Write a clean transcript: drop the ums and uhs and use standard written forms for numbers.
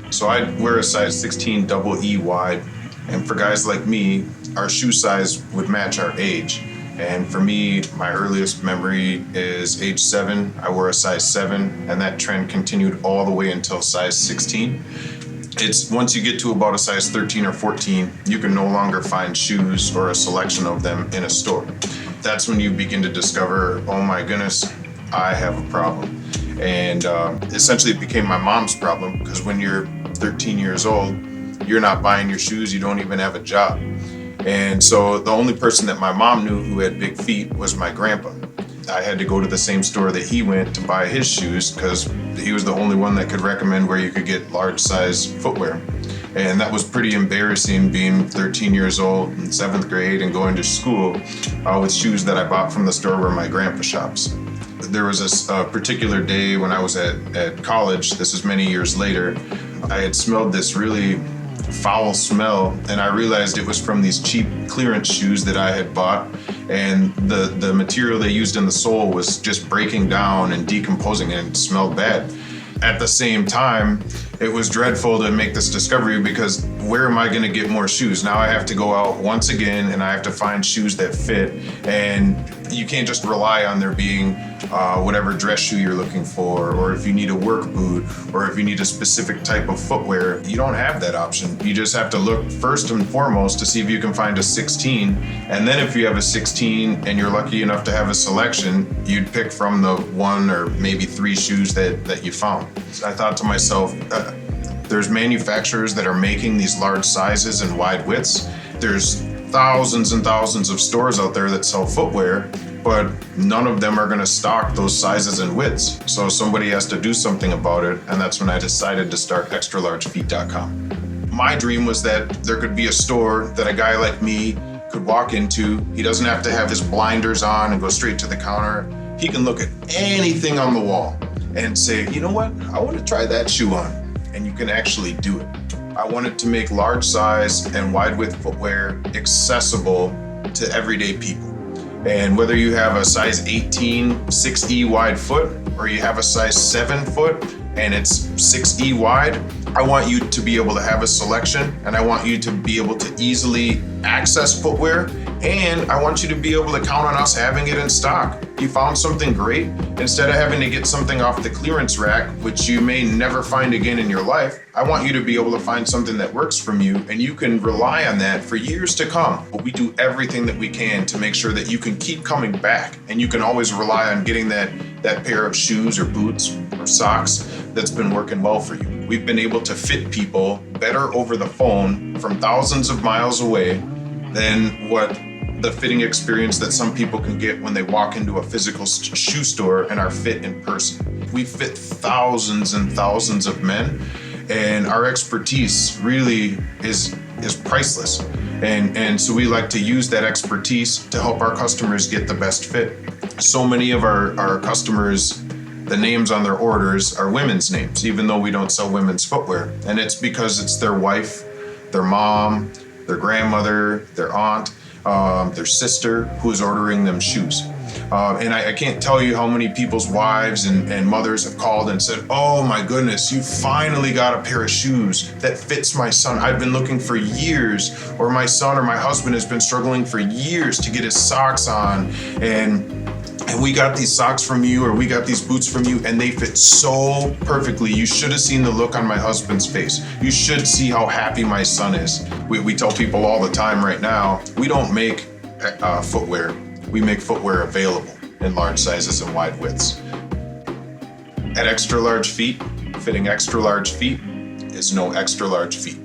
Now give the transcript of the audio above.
So I wear a size 16 double E wide, and for guys like me, our shoe size would match our age. And for me, my earliest memory is age 7. I wore a size 7, and that trend continued all the way until size 16. It's once you get to about a size 13 or 14, you can no longer find shoes or a selection of them in a store. That's when you begin to discover, oh my goodness, I have a problem. And essentially it became my mom's problem, because when you're 13 years old, you're not buying your shoes, you don't even have a job. And so the only person that my mom knew who had big feet was my grandpa. I had to go to the same store that he went to buy his shoes, because he was the only one that could recommend where you could get large size footwear. And that was pretty embarrassing, being 13 years old in 7th grade and going to school with shoes that I bought from the store where my grandpa shops. There was a particular day when I was at college, this is many years later, I had smelled this really foul smell, and I realized it was from these cheap clearance shoes that I had bought, and the material they used in the sole was just breaking down and decomposing, and it smelled bad. At the same time, it was dreadful to make this discovery, because where am I going to get more shoes? Now I have to go out once again and I have to find shoes that fit, and you can't just rely on there being whatever dress shoe you're looking for, or if you need a work boot, or if you need a specific type of footwear. You don't have that option. You just have to look first and foremost to see if you can find a 16, and then if you have a 16 and you're lucky enough to have a selection, you'd pick from the 1 or maybe 3 shoes that you found. I thought to myself, there's manufacturers that are making these large sizes and wide widths. There's thousands and thousands of stores out there that sell footwear, but none of them are going to stock those sizes and widths. So somebody has to do something about it, and that's when I decided to start extralargefeet.com. My dream was that there could be a store that a guy like me could walk into. He doesn't have to have his blinders on and go straight to the counter. He can look at anything on the wall and say, you know what, I want to try that shoe on. And you can actually do it. I wanted to make large size and wide width footwear accessible to everyday people. And whether you have a size 18 6E wide foot, or you have a size 7 foot and it's 6E wide, I want you to be able to have a selection, and I want you to be able to easily access footwear, and I want you to be able to count on us having it in stock. You found something great, instead of having to get something off the clearance rack, which you may never find again in your life, I want you to be able to find something that works from you, and you can rely on that for years to come. But we do everything that we can to make sure that you can keep coming back, and you can always rely on getting that pair of shoes or boots or socks that's been working well for you. We've been able to fit people better over the phone from thousands of miles away than what the fitting experience that some people can get when they walk into a physical shoe store and are fit in person. We fit thousands and thousands of men, and our expertise really is priceless. And so we like to use that expertise to help our customers get the best fit. So many of our customers, the names on their orders are women's names, even though we don't sell women's footwear. And it's because it's their wife, their mom, their grandmother, their aunt, their sister who's ordering them shoes. And I can't tell you how many people's wives and mothers have called and said, oh my goodness, you finally got a pair of shoes that fits my son. I've been looking for years, or my son or my husband has been struggling for years to get his socks on, and we got these socks from you, or we got these boots from you, and they fit so perfectly. You should have seen the look on my husband's face. You should see how happy my son is. We tell people all the time right now, we don't make footwear. We make footwear available in large sizes and wide widths. At Extra Large Feet, fitting extra large feet is no extra large feet.